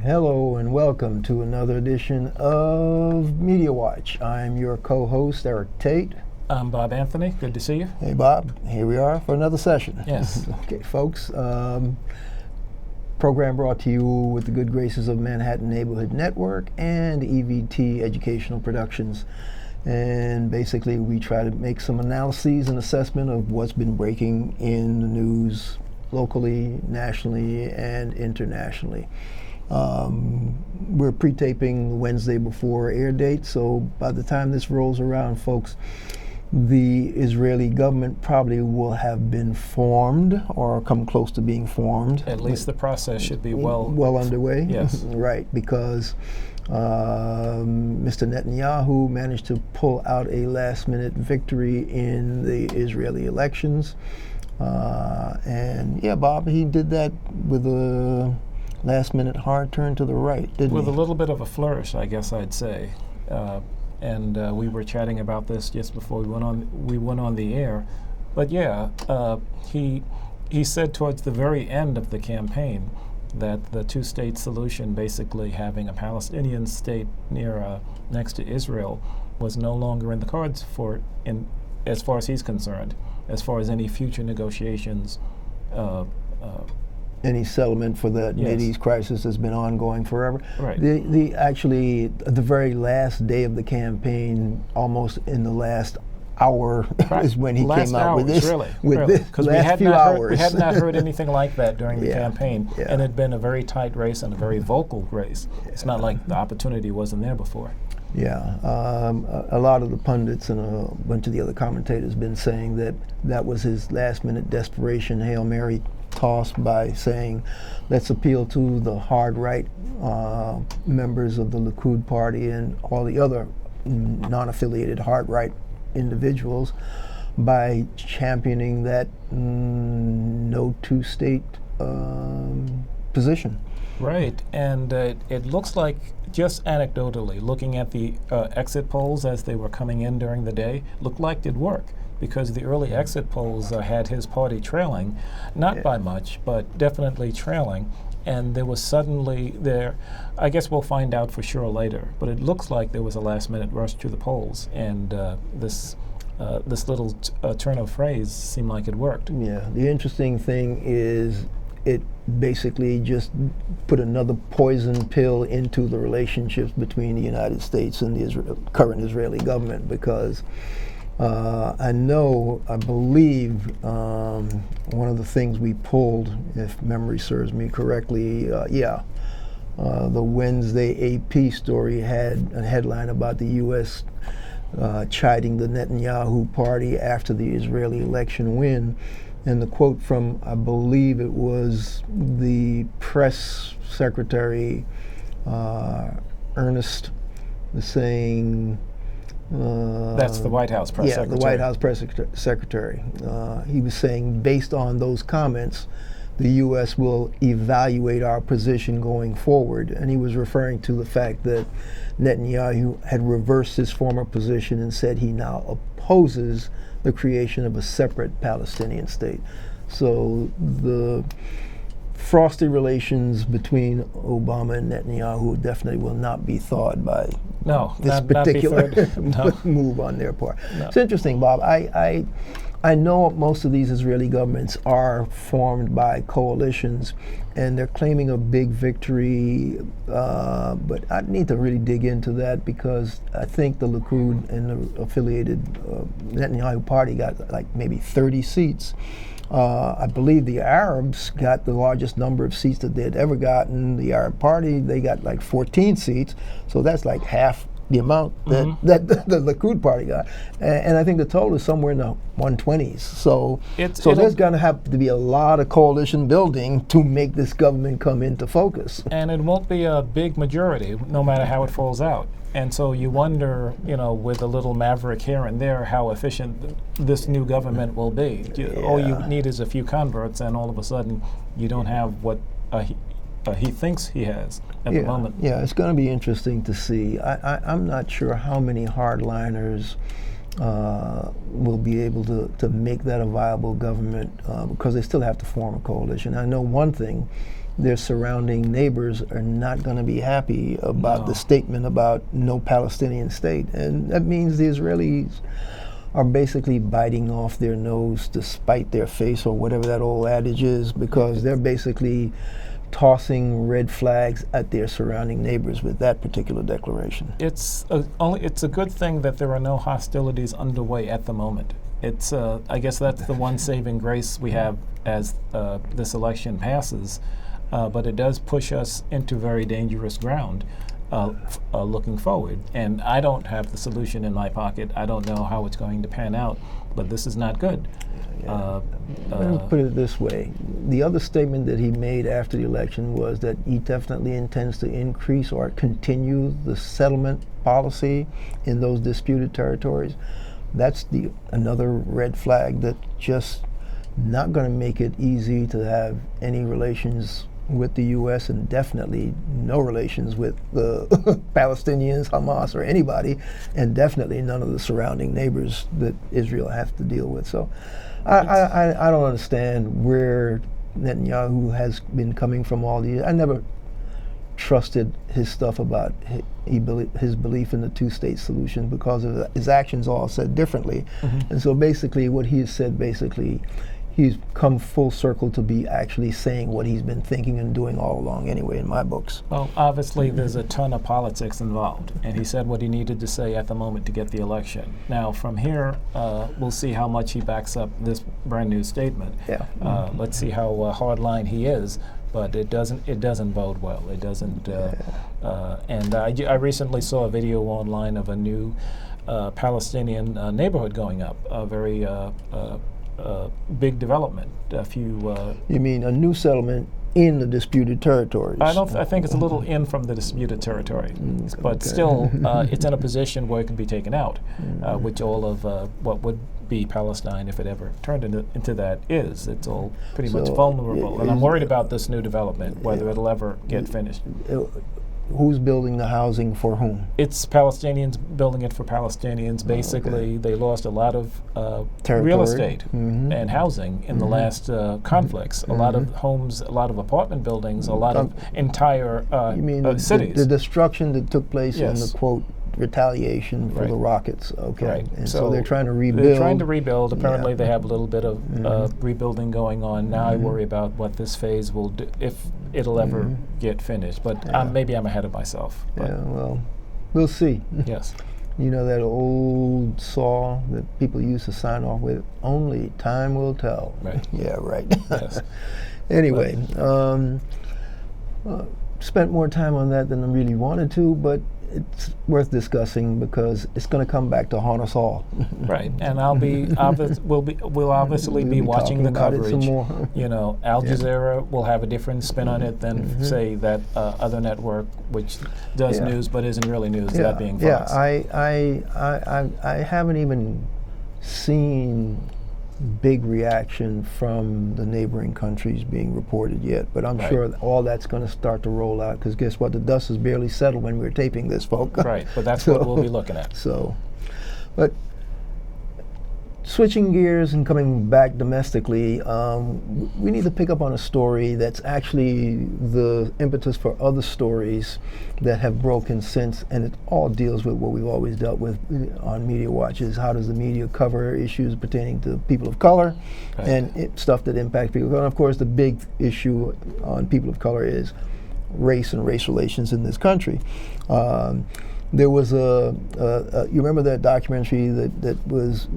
Hello and welcome to another edition of Media Watch. I'm your co-host, Eric Tait. I'm Bob Anthony. Good to see you. Hey Bob, here we are for another session. Yes. Okay, folks. Program brought to you with the good graces of Manhattan Neighborhood Network and EVT Educational Productions. And basically we try to make some analyses and assessment of what's been breaking in the news locally, nationally, and internationally. We're pre-taping Wednesday before air date, so by the time this rolls around, folks, the Israeli government probably will have been formed or come close to being formed. At least the process should be well underway. Yes. Right, because Mr. Netanyahu managed to pull out a last-minute victory in the Israeli elections. And yeah, Bob, he did that with a last-minute hard turn to the right, didn't he? With a little bit of a flourish, I guess I'd say. And we were chatting about this just before we went on the air. But yeah, he said towards the very end of the campaign that the two-state solution, basically having a Palestinian state next to Israel, was no longer in the cards as far as he's concerned, as far as any future negotiations. Any settlement for the Mideast crisis has been ongoing forever. Right. Actually, the very last day of the campaign, almost in the last hour, is when he came out with this. Really? Because we had not heard anything like that during the campaign, Yeah. and it had been a very tight race and a very vocal race. It's not like the opportunity wasn't there before. Yeah, a lot of the pundits and a bunch of the other commentators have been saying that that was his last-minute desperation Hail Mary toss by saying, let's appeal to the hard right members of the Likud party and all the other non-affiliated hard right individuals by championing that no two-state position. Right, and it looks like, just anecdotally, looking at the exit polls as they were coming in during the day, looked like it'd work, because the early exit polls had his party trailing, not by much, but definitely trailing, and there was suddenly I guess we'll find out for sure later, but it looks like there was a last-minute rush to the polls, and this little turn of phrase seemed like it worked. Yeah, the interesting thing is it basically just put another poison pill into the relationships between the United States and the current Israeli government, because I believe one of the things we pulled, if memory serves me correctly, the Wednesday AP story had a headline about the U.S. Chiding the Netanyahu party after the Israeli election win. And the quote from, I believe it was the press secretary, Ernest, was saying... That's the White House press secretary. Yeah, the White House press secretary. He was saying, based on those comments, the U.S. will evaluate our position going forward. And he was referring to the fact that Netanyahu had reversed his former position and said he now opposes the creation of a separate Palestinian state. So the frosty relations between Obama and Netanyahu definitely will not be thawed by this particular move on their part. No. It's interesting, Bob. I know most of these Israeli governments are formed by coalitions, and they're claiming a big victory, but I need to really dig into that, because I think the Likud and the affiliated Netanyahu party got like maybe 30 seats. I believe the Arabs got the largest number of seats that they had ever gotten. The Arab Party, they got like 14 seats, so that's like half the amount that the Likud party got. And I think the total is somewhere in the 120s. So there's going to have to be a lot of coalition building to make this government come into focus. And it won't be a big majority, no matter how it falls out. And so you wonder, with a little maverick here and there, how efficient this new government will be. All you need is a few converts, and all of a sudden you don't have what he thinks he has at the moment. Yeah, it's going to be interesting to see. I'm not sure how many hardliners will be able to make that a viable government, because they still have to form a coalition. I know one thing, their surrounding neighbors are not going to be happy about the statement about no Palestinian state. And that means the Israelis are basically biting off their nose to spite their face, or whatever that old adage is, because they're basically tossing red flags at their surrounding neighbors with that particular declaration. It's a good thing that there are no hostilities underway at the moment. It's I guess that's the one saving grace we have as this election passes, but it does push us into very dangerous ground looking forward. And I don't have the solution in my pocket. I don't know how it's going to pan out, but this is not good. Let me put it this way. The other statement that he made after the election was that he definitely intends to increase or continue the settlement policy in those disputed territories. That's another red flag that just not going to make it easy to have any relations with the U.S. and definitely no relations with the Palestinians, Hamas, or anybody, and definitely none of the surrounding neighbors that Israel has to deal with. So I don't understand where Netanyahu has been coming from all these. I never trusted his stuff about his belief in the two-state solution, because of his actions all said differently. And so basically what he has said, basically he's come full circle to be actually saying what he's been thinking and doing all along anyway, in my books. Well, obviously there's a ton of politics involved, and he said what he needed to say at the moment to get the election. Now from here, we'll see how much he backs up this brand new statement. Yeah. Let's see how hardline he is, but it doesn't bode well. It doesn't. And I recently saw a video online of a new Palestinian neighborhood going up, a very big development. You mean a new settlement in the disputed territories? I think it's a little in from the disputed territory, but still, it's in a position where it can be taken out, which all of what would be Palestine, if it ever turned into that, is. It's all pretty much vulnerable, and I'm worried about this new development, whether it'll ever get finished. Who's building the housing for whom? It's Palestinians building it for Palestinians. Basically, they lost a lot of real estate and housing in the last conflicts. A lot of homes, a lot of apartment buildings, a lot of entire you mean cities. The destruction that took place in the, quote, retaliation for the rockets. Okay. Right. And so they're trying to rebuild. They're trying to rebuild. Apparently they have a little bit of rebuilding going on. Now I worry about what this phase will do, if it'll ever get finished. But maybe I'm ahead of myself. Yeah, well, we'll see. Yes. You know that old saw that people used to sign off with, only time will tell. Right. Yeah, right. Yes. Anyway, spent more time on that than I really wanted to, but it's worth discussing because it's going to come back to haunt us all. Right, and we'll obviously be watching the coverage. Some more. You know, Al Jazeera will have a different spin on it than say that other network which does news but isn't really news. That being Fox. I haven't even seen big reaction from the neighboring countries being reported yet, but I'm sure all that's going to start to roll out, because guess what? The dust is barely settled when we're taping this, folks. Right, but that's what we'll be looking at. So, but switching gears and coming back domestically, we need to pick up on a story that's actually the impetus for other stories that have broken since, and it all deals with what we've always dealt with on Media Watch, is how does the media cover issues pertaining to people of color and stuff that impacts people of color. And of course, the big issue on people of color is race and race relations in this country. There was you remember that documentary that was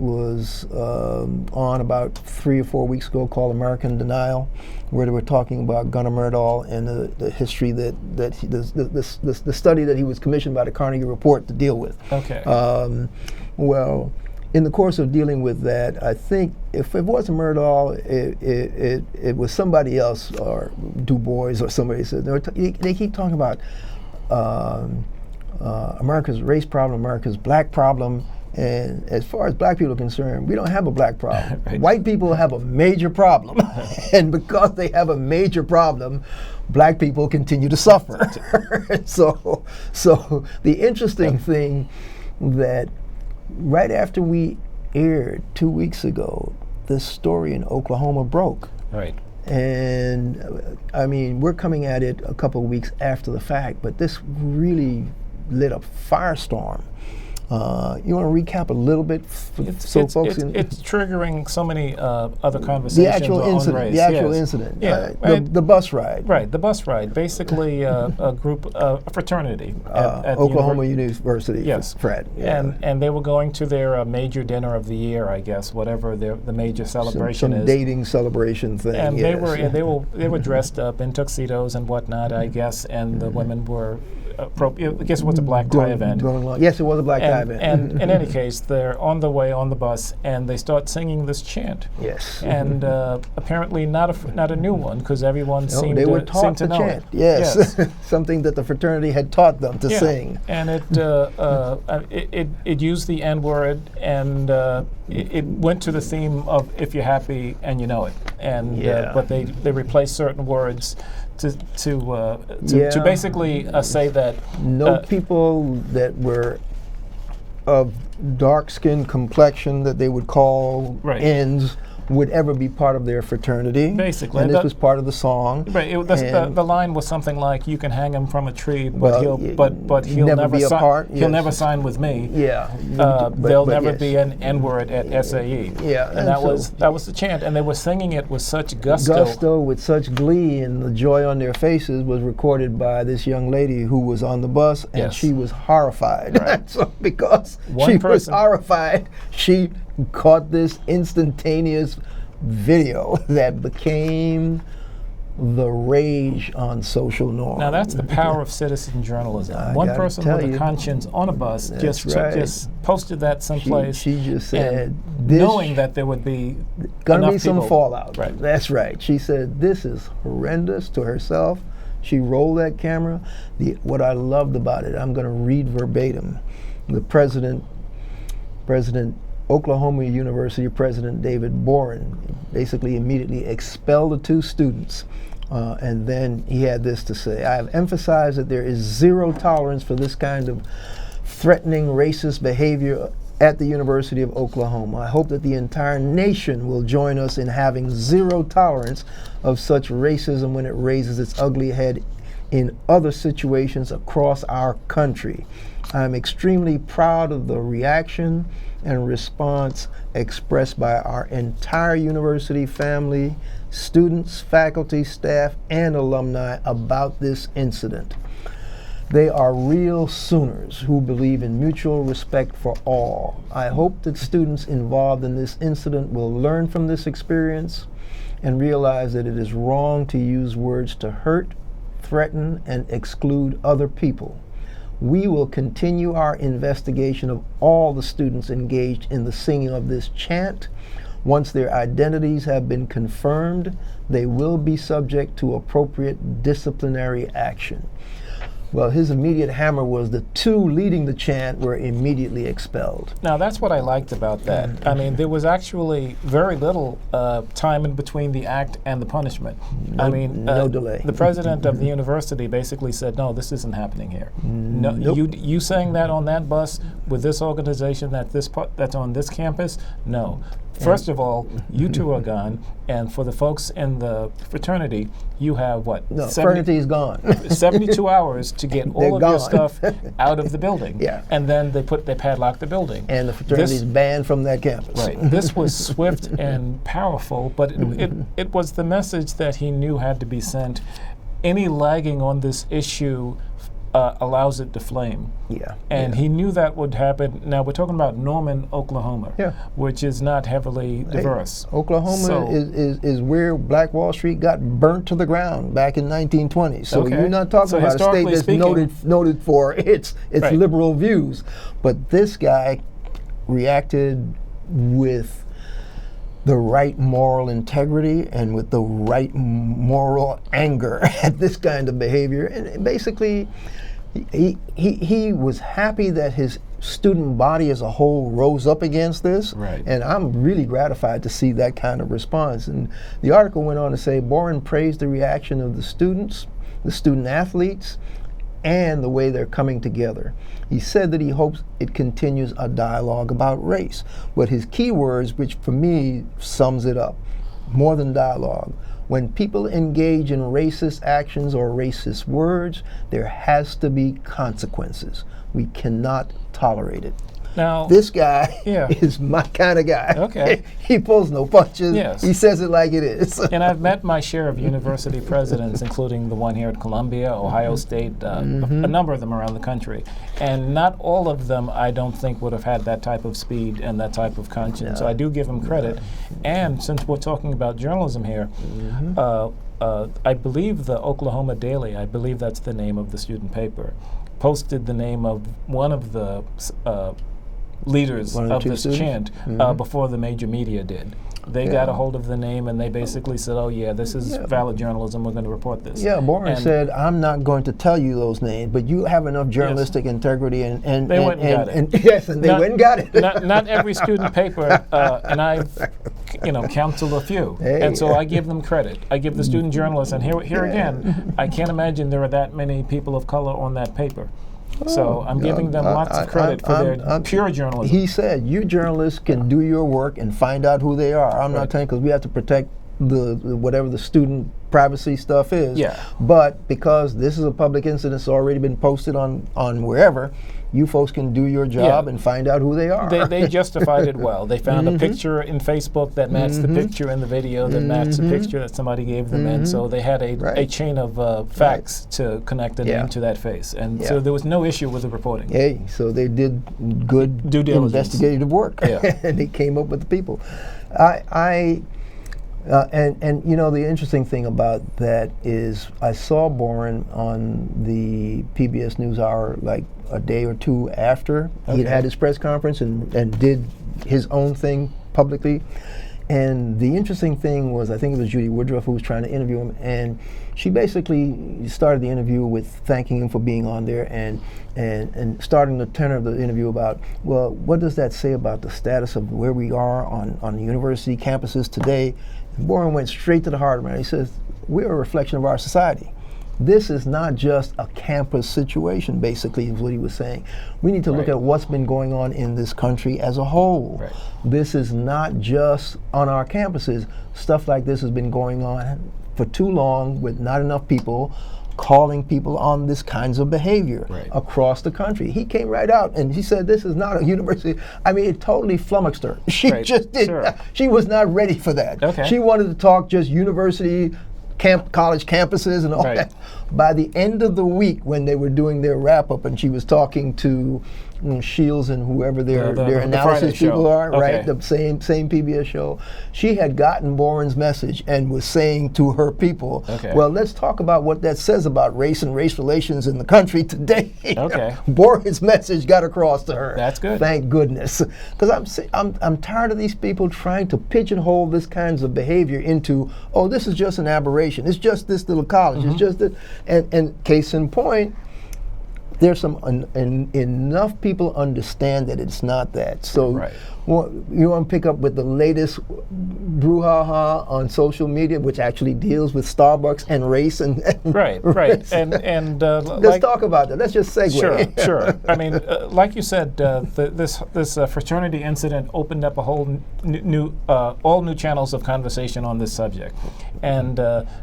on about 3 or 4 weeks ago called American Denial, where they were talking about Gunnar Myrdal and the history the study that he was commissioned by the Carnegie Report to deal with. Okay. Well, in the course of dealing with that, I think if it wasn't Myrdal, it was somebody else, or Du Bois or somebody said they keep talking about America's race problem, America's black problem, and as far as black people are concerned, we don't have a black problem. White people have a major problem, and because they have a major problem, black people continue to suffer. So the interesting thing that right after we aired 2 weeks ago, this story in Oklahoma broke. Right. And I mean, we're coming at it a couple of weeks after the fact, but this really lit a firestorm. You want to recap a little bit, It's triggering so many other conversations. The actual incident. Race. The actual incident. Yeah. The bus ride. Right. The bus ride. Basically, a group, a fraternity at Oklahoma University. Yes. Frat. Yeah. And they were going to their major dinner of the year, I guess, whatever the major celebration some is. dating celebration thing. And yes. they were dressed up in tuxedos and whatnot, I guess, and the women were. I guess it was a black tie event. Yes, it was a black tie event. And in any case, they're on the way on the bus, and they start singing this chant. Yes. And apparently not a new one, because everyone seemed they were to taught to to know chant. it. Yes. Something that the fraternity had taught them to sing. And it used the N-word, and it went to the theme of "if you're happy and you know it." And but they replaced certain words to basically say that no people that were of dark skin complexion that they would call ends would ever be part of their fraternity. Basically. And this was part of the song. Right. The line was something like, "You can hang him from a tree, but he'll never be a part. He'll never sign with me. Yeah. There'll never be an N-word at SAE." Yeah. And that was the chant, and they were singing it with such gusto. With such glee, and the joy on their faces was recorded by this young lady who was on the bus, and she was horrified. Right. So because she was horrified, she caught this instantaneous video that became the rage on social norms. Now that's the power of citizen journalism. One person with a conscience on a bus just posted that someplace. She just said, knowing that there would be gonna be some fallout. Right. That's right. She said this is horrendous to herself. She rolled that camera. What I loved about it, I'm going to read verbatim. The President Oklahoma University President David Boren basically immediately expelled the two students. And then he had this to say: "I have emphasized that there is zero tolerance for this kind of threatening racist behavior at the University of Oklahoma. I hope that the entire nation will join us in having zero tolerance of such racism when it raises its ugly head in other situations across our country. I'm extremely proud of the reaction and response expressed by our entire university family, students, faculty, staff, and alumni about this incident. They are real Sooners who believe in mutual respect for all. I hope that students involved in this incident will learn from this experience and realize that it is wrong to use words to hurt, threaten, and exclude other people. We will continue our investigation of all the students engaged in the singing of this chant. Once their identities have been confirmed, they will be subject to appropriate disciplinary action." Well, his immediate hammer was the two leading the chant were immediately expelled. Now, that's what I liked about that. I mean, there was actually very little time in between the act and the punishment. No delay. The president of the university basically said, "No, this isn't happening here. No, you saying that on that bus with this organization that's on this campus? No. First of all, you two are gone, and for the folks in the fraternity, you have what? No, fraternity's gone. 72 hours to get all of your stuff out of the building. Yeah. And then they padlock the building. And the fraternity's banned from that campus. Right. This was swift and powerful, but it was the message that he knew had to be sent. Any lagging on this issue allows it to flame. Yeah. And he knew that would happen. Now, we're talking about Norman, Oklahoma, which is not heavily diverse. Oklahoma is where Black Wall Street got burnt to the ground back in 1920. So you're not talking about a state that's noted for its liberal views. But this guy reacted with the right moral integrity and with the right moral anger at this kind of behavior. And basically, he was happy that his student body as a whole rose up against this. Right. And I'm really gratified to see that kind of response. And the article went on to say, Boren praised the reaction of the students, the student athletes, and the way they're coming together. He said that he hopes it continues a dialogue about race. But his key words, which for me sums it up, more than dialogue, when people engage in racist actions or racist words, there has to be consequences. We cannot tolerate it. Now, this guy yeah. is my kind of guy. Okay. He pulls no punches. Yes. He says it like it is. And I've met my share of university presidents, including the one here at Columbia, Ohio State, a number of them around the country. And not all of them, I don't think, would have had that type of speed and that type of conscience. So I do give them credit. And since we're talking about journalism here, I believe the Oklahoma Daily, I believe that's the name of the student paper, posted the name of one of the leaders of this chant before the major media did. They got a hold of the name and they basically said, oh yeah, this is valid journalism, we're going to report this. Yeah, Boren said, I'm not going to tell you those names, but you have enough journalistic integrity and they went and got it. Yes, and they went and got it. Not every student paper, and I've counseled a few. And so I give them credit. I give the student journalists, and here again, I can't imagine there are that many people of color on that paper. So I'm giving them lots of credit for their pure journalism. He said, you journalists can do your work and find out who they are. I'm not telling, because we have to protect the whatever the student privacy stuff is. Yeah. But because this is a public incident, it's already been posted on wherever, you folks can do your job and find out who they are. They justified it well. They found a picture in Facebook that matched the picture in the video that matched the picture that somebody gave them, and so they had a chain of facts to connect the name to that face. And so there was no issue with the reporting. Hey, so they did good due diligence, investigative work, and they came up with the people. And the interesting thing about that is I saw Boren on the PBS NewsHour like a day or two after he'd had his press conference and did his own thing publicly. And the interesting thing was, I think it was Judy Woodruff who was trying to interview him, and she basically started the interview with thanking him for being on there and starting the tenor of the interview about, well, what does that say about the status of where we are on the university campuses today? Boren went straight to the heart of it. He says, we're a reflection of our society. This is not just a campus situation, basically, is what he was saying. We need to look at what's been going on in this country as a whole. This is not just on our campuses. Stuff like this has been going on for too long with not enough people calling people on this kinds of behavior across the country. He came right out and he said, this is not a university. I mean, it totally flummoxed her. She just did she was not ready for that. She wanted to talk just university, college campuses and all that. By the end of the week, when they were doing their wrap-up and she was talking to Shields and whoever their analysis people are, the same PBS show, she had gotten Boren's message and was saying to her people, well, let's talk about what that says about race and race relations in the country today. Boren's message got across to her. That's good. Thank goodness. Because I'm tired of these people trying to pigeonhole this kinds of behavior into, oh, this is just an aberration. It's just this little college. It's just that, and case in point, there's some enough people understand that it's not that. So you want to pick up with the latest brouhaha on social media, which actually deals with Starbucks and race and and let's talk about that. Let's just segue. Sure. I mean, like you said, this fraternity incident opened up a whole all new channels of conversation on this subject, and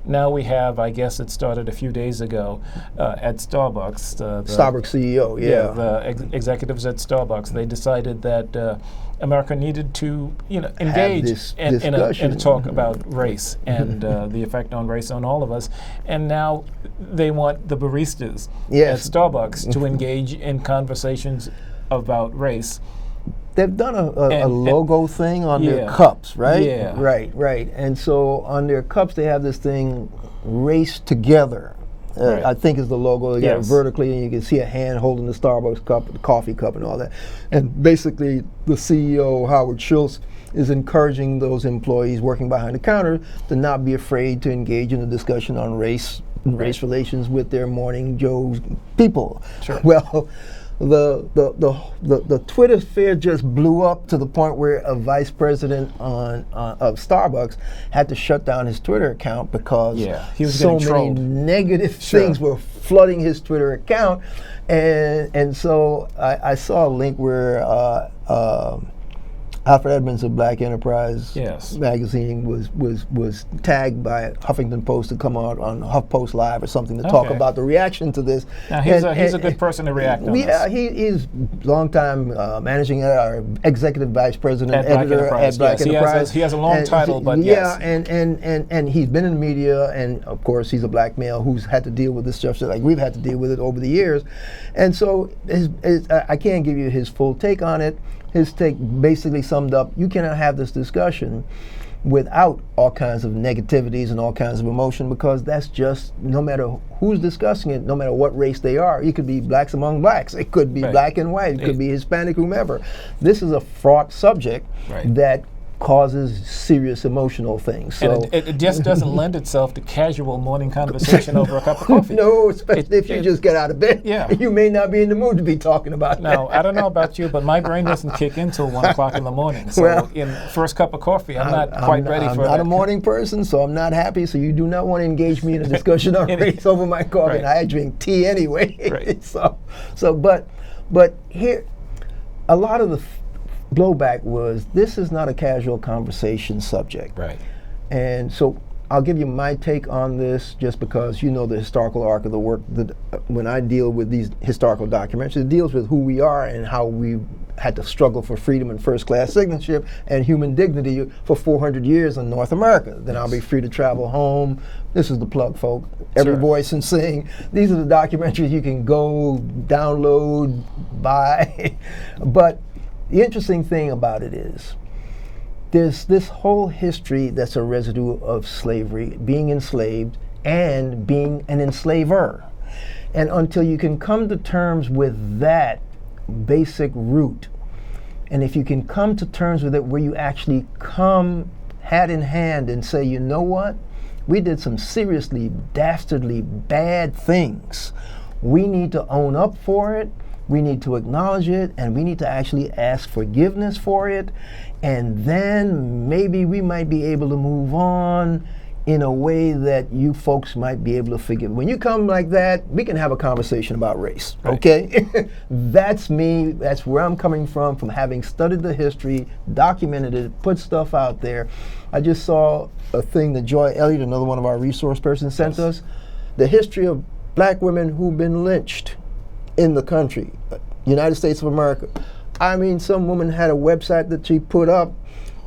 now we have, I guess it started a few days ago at Starbucks. Starbucks CEO, the executives at Starbucks, they decided that America needed to, engage in a talk about race and the effect on race on all of us. And now they want the baristas at Starbucks to engage in conversations about race. They've done a logo thing on their cups, right? Right. And so on their cups, they have this thing, race together. I think is the logo. They got it vertically, and you can see a hand holding the Starbucks cup, the coffee cup, and all that. And basically, the CEO, Howard Schultz, is encouraging those employees working behind the counter to not be afraid to engage in a discussion on race and race relations with their Morning Joe people. Well, the Twitter sphere just blew up to the point where a vice president of Starbucks had to shut down his Twitter account because he was so getting many trolled. negative things were flooding his Twitter account, and so I saw a link where Alfred Edmonds of Black Enterprise Yes. magazine was tagged by Huffington Post to come out on HuffPost Live or something to talk Okay. about the reaction to this. Now, he's a good person to react on Yeah, this. he's longtime managing editor, executive vice president, At Black editor Enterprise, at Black yes. Enterprise. He has a long title, but yeah, yes. and he's been in the media, and of course he's a black male who's had to deal with this stuff like we've had to deal with it over the years, and so I can't give you his full take on it. His take basically summed up: you cannot have this discussion without all kinds of negativities and all kinds of emotion, because that's just, no matter who's discussing it, no matter what race they are. It could be blacks among blacks, it could be Right. black and white, it could be Hispanic, whomever. This is a fraught subject Right. that causes serious emotional things. So And it just doesn't lend itself to casual morning conversation over a cup of coffee. no, especially if you just get out of bed. Yeah. You may not be in the mood to be talking about Now, that. I don't know about you, but my brain doesn't kick in till 1 o'clock in the morning. So Well, in first cup of coffee, I'm not quite ready I'm for not that. a morning person, so I'm not happy. So you do not want to engage me in a discussion on race over my coffee. Right. And I drink tea anyway. Right. But here, a lot of the blowback was, this is not a casual conversation subject. Right. And so I'll give you my take on this, just because you know the historical arc of the work. That when I deal with these historical documentaries, it deals with who we are and how we had to struggle for freedom and first-class citizenship and human dignity for 400 years in North America. Then I'll be free to travel home. This is the plug, folk. Every Sure. Voice and Sing. These are the documentaries you can go download, buy. But the interesting thing about it is, there's this whole history that's a residue of slavery, being enslaved and being an enslaver. And until you can come to terms with that basic root, and if you can come to terms with it where you actually come hat in hand and say, you know what, we did some seriously dastardly bad things. We need to own up for it. We need to acknowledge it, and we need to actually ask forgiveness for it, and then maybe we might be able to move on in a way that you folks might be able to forgive. When you come like that, we can have a conversation about race, Right. okay? That's me, that's where I'm coming from having studied the history, documented it, put stuff out there. I just saw a thing that Joy Elliott, another one of our resource persons, sent us, the history of black women who've been lynched in the country, United States of America. I mean, some woman had a website that she put up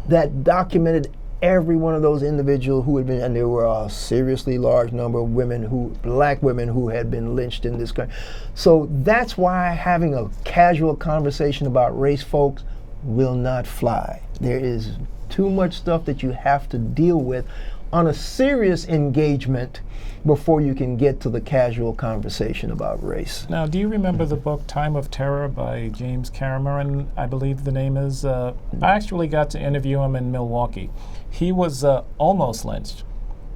that documented every one of those individuals who had been, and there were a seriously large number of women black women who had been lynched in this country. So that's why having a casual conversation about race, folks, will not fly. There is too much stuff that you have to deal with on a serious engagement before you can get to the casual conversation about race. Now, do you remember the book Time of Terror by James Cameron, I believe the name is? I actually got to interview him in Milwaukee. He was almost lynched.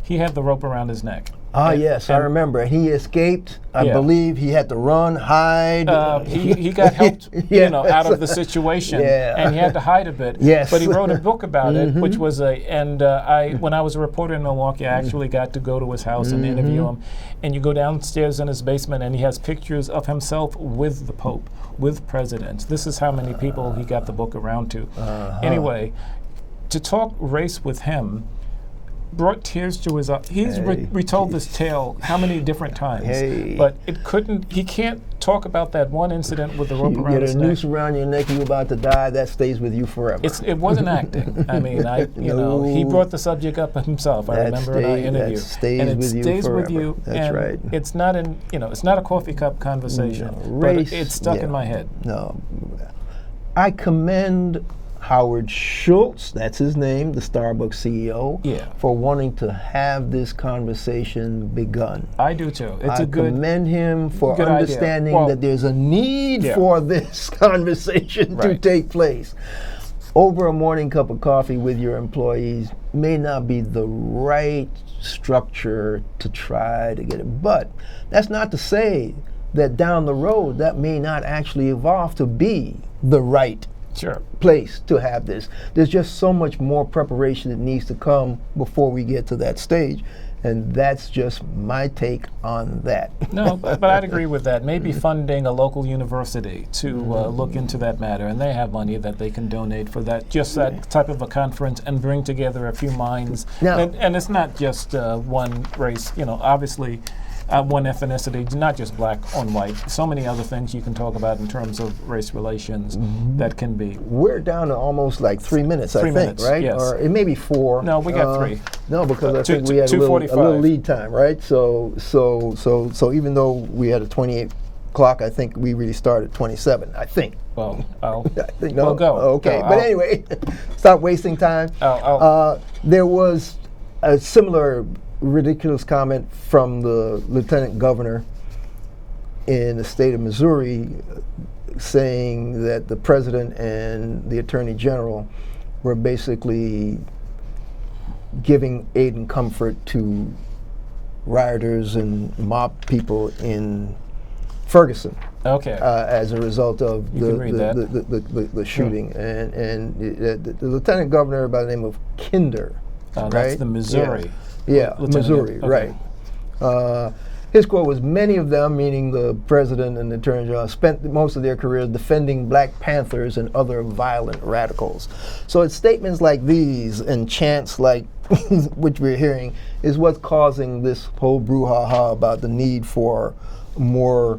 He had the rope around his neck. Yes, I remember. He escaped. I Yeah. believe he had to run, hide. He got helped, out of the situation, Yeah. and he had to hide a bit. Yes. But he wrote a book about it, which was when I was a reporter in Milwaukee, I actually got to go to his house and interview him. And you go downstairs in his basement, and he has pictures of himself with the Pope, with presidents. This is how many people he got the book around to. Anyway, to talk race with him brought tears to his eyes. He's retold this tale how many different times, but he can't talk about that one incident with the rope You around get his a neck. noose around your neck, you're about to die, that stays with you forever. It wasn't acting. I mean, he brought the subject up himself. I remember in our interview. That stays and it with you stays forever. with you. That's and right. It's not it's not a coffee cup conversation. No, but race, it's stuck in my head. No. I commend Howard Schultz, that's his name, the Starbucks CEO, for wanting to have this conversation begun. I do too. I commend him for understanding that there's a need for this conversation to take place. Over a morning cup of coffee with your employees may not be the right structure to try to get it. But that's not to say that down the road that may not actually evolve to be the right place to have this. There's just so much more preparation that needs to come before we get to that stage. And that's just my take on that. No, but I'd agree with that. Maybe funding a local university to look into that matter, and they have money that they can donate for that, just that type of a conference, and bring together a few minds. Now, and it's not just one race, obviously. One ethnicity, not just black on white. So many other things you can talk about in terms of race relations that can be. We're down to almost like 3 minutes, I think, right? Yes. Or it may be 4. No, we got 3. No, because I think we had a little lead time, right? So even though we had a 28 clock, I think we really started at 27. I think. Well, we'll go. Okay, but anyway, stop wasting time. There was a similar ridiculous comment from the lieutenant governor in the state of Missouri saying that the president and the attorney general were basically giving aid and comfort to rioters and mob people in Ferguson. Okay. As a result of the shooting. And the lieutenant governor by the name of Kinder. Right? That's the Missouri. Yeah, Missouri, right. His quote was, "Many of them," meaning the president and the attorney general, "spent most of their careers defending Black Panthers and other violent radicals." So it's statements like these and chants like which we're hearing is what's causing this whole brouhaha about the need for more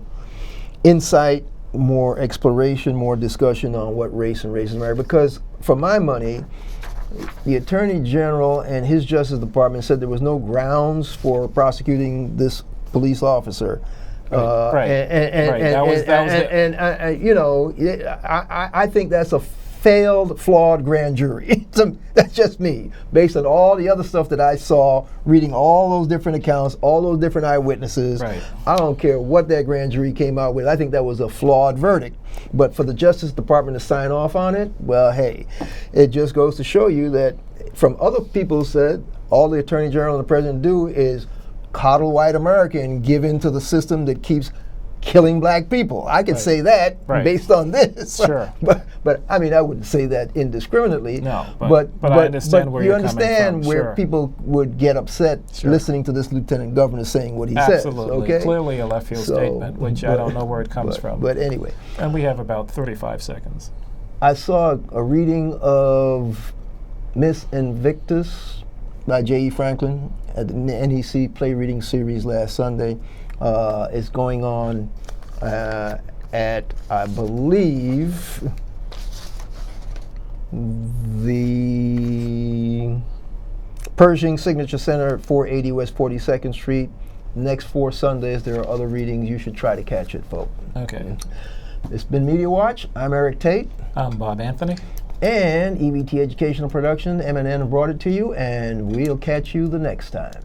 insight, more exploration, more discussion on what race and racism are. Because for my money, the Attorney General and his Justice Department said there was no grounds for prosecuting this police officer. I think that's a failed, flawed grand jury. That's just me, based on all the other stuff that I saw, reading all those different accounts, all those different eyewitnesses. Right. I don't care what that grand jury came out with. I think that was a flawed verdict. But for the Justice Department to sign off on it, well, hey, it just goes to show you that from other people who said all the Attorney General and the President do is coddle white America and give in to the system that keeps killing black people. I could say that based on this. Sure. But I mean, I wouldn't say that indiscriminately. No, but I understand where you're coming from. You understand where people would get upset listening to this lieutenant governor saying what he says. Absolutely. Clearly a left field statement, which I don't know where it comes from. But anyway. And we have about 35 seconds. I saw a reading of Miss Invictus by J.E. Franklin at the NEC Play Reading Series last Sunday. It's going on at, I believe, the Pershing Signature Center at 480 West 42nd Street. Next 4 Sundays, there are other readings. You should try to catch it, folks. Okay. It's been Media Watch. I'm Eric Tait. I'm Bob Anthony. And EBT Educational Production, M&N brought it to you, and we'll catch you the next time.